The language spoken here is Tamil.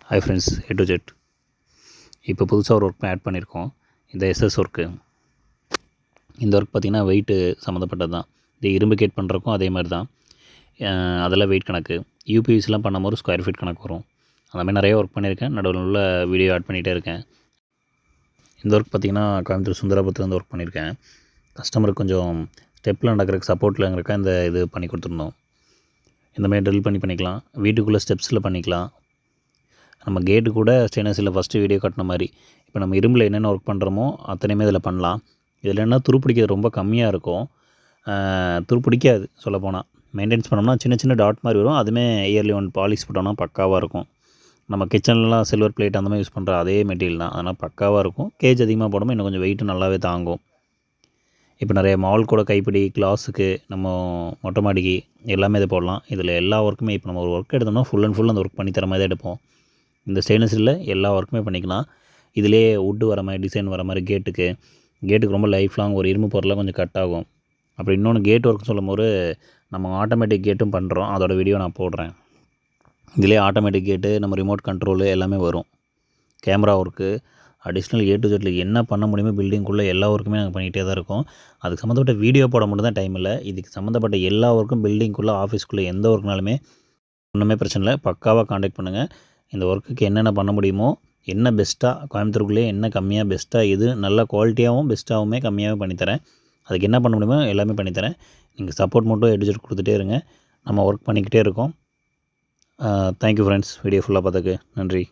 Hi friends, A to Z. இப்போ புதுசாக ஒரு ஒர்க் ஆட் பண்ணியிருக்கோம். இந்த எஸ்எஸ் ஒர்க்கு. இந்த ஒர்க் பார்த்திங்கன்னா வெயிட்டு சம்மந்தப்பட்டது தான். இந்த இரும்பு கேட் பண்ணுறக்கும் அதே மாதிரி தான். அதெல்லாம் வெயிட் கணக்கு. யூபிஎஸ்லாம் பண்ணும்போது ஸ்கொயர் ஃபீட் கணக்கு வரும். அந்த மாதிரி நிறைய ஒர்க் பண்ணியிருக்கேன். நடுவில் உள்ள வீடியோ ஆட் பண்ணிகிட்டே இருக்கேன். இந்த ஒர்க் பார்த்திங்கன்னா கோயம்புத்தூர் சுந்தராபுரத்துலேருந்து ஒர்க் பண்ணியிருக்கேன். கஸ்டமருக்கு கொஞ்சம் ஸ்டெப்பில் நடக்கிறதுக்கு சப்போர்ட்லங்கிறக்க இந்த இது பண்ணி கொடுத்துருந்தோம். இந்த மாதிரி ட்ரில் பண்ணிக்கலாம். வீட்டுக்குள்ளே ஸ்டெப்ஸில் பண்ணிக்கலாம். நம்ம கேட்டு கூட ஸ்டெயின்லெஸ் ஃபஸ்ட்டு வீடியோ காட்டின மாதிரி இப்போ நம்ம இரும்பில் என்னென்ன ஒர்க் பண்ணுறோமோ அத்தனையுமே இதில் பண்ணலாம். இதில் என்ன துருப்பிடிக்கிறது ரொம்ப கம்மியாக இருக்கும். துருப்பிடிக்காது சொல்லப்போனால். மெயின்டெனன்ஸ் பண்ணோம்னா சின்ன சின்ன டாட் மாதிரி வரும். அதுவுமே இயர்லி ஒன் பாலிஷ் போட்டோம்னா பக்காவாக இருக்கும். நம்ம கிச்சன்லாம் சில்வர் பிளேட் அந்த மாதிரி யூஸ் பண்ணுற அதே மெட்டீரியல் தான். அதனால் பக்காவாக இருக்கும். கேஜ் அதிகமாக போடும்போது இன்னும் கொஞ்சம் வெயிட்டு நல்லாவே தாங்கும். இப்போ நிறைய மால் கூட கைப்பிடி கிளாஸுக்கு நம்ம மொட்டை மாடிக்கு எல்லாமே இது போடலாம். இதில் எல்லா ஒர்க்குமே இப்போ நம்ம ஒரு ஒர்க் எடுத்தோம்னா ஃபுல் அண்ட் ஃபுல் அந்த ஒர்க் பண்ணி தர மாதிரி தான் எடுப்போம். இந்த ஸ்டெயின்லெஸ்ஸில் எல்லா ஒர்க்குமே பண்ணிக்கலாம். இதிலே வுட்டு வர மாதிரி டிசைன் வர மாதிரி கேட்டுக்கு ரொம்ப லைஃப் லாங் ஒரு இரும்பு பொருளாக கொஞ்சம் கட் ஆகும். அப்புறம் இன்னொன்று கேட் ஒர்க் சொல்லும்போது நம்ம ஆட்டோமேட்டிக் கேட்டும் பண்ணுறோம். அதோட வீடியோ நான் போடுறேன். இதிலே ஆட்டோமேட்டிக் கேட்டு நம்ம ரிமோட் கண்ட்ரோலு எல்லாமே வரும். Camera work additional A to Z என்ன பண்ண முடியுமோ பில்டிங்குள்ளே எல்லா ஒர்க்குமே நாங்கள் பண்ணிகிட்டே தான் இருக்கோம். அதுக்கு சம்மந்தப்பட்ட வீடியோ போட மட்டும் தான் டைம் இல்லை. இதுக்கு சம்மந்தப்பட்ட எல்லா ஒர்க்கும் பில்டிங்குள்ளே ஆஃபீஸ்க்குள்ளே எந்த ஒர்க்னாலுமே ஒன்றுமே பிரச்சனை இல்லை. பக்காவாக காண்டாக்ட் பண்ணுங்கள். இந்த ஒர்க்குக்கு என்னென்ன பண்ண முடியுமோ என்ன பெஸ்ட்டாக கோயம்புத்தூருக்குள்ளேயே என்ன கம்மியாக பெஸ்ட்டாக எது நல்ல குவாலிட்டியாகவும் பெஸ்ட்டாகவுமே கம்மியாகவே பண்ணித்தரேன். அதுக்கு என்ன பண்ண முடியுமோ எல்லாமே பண்ணித்தரேன். நீங்கள் சப்போர்ட் மட்டும் A to Z கொடுத்துட்டே இருங்க. நம்ம ஒர்க் பண்ணிக்கிட்டே இருக்கோம். Thank you friends. வீடியோ ஃபுல்லாக பார்த்ததுக்கு நன்றி.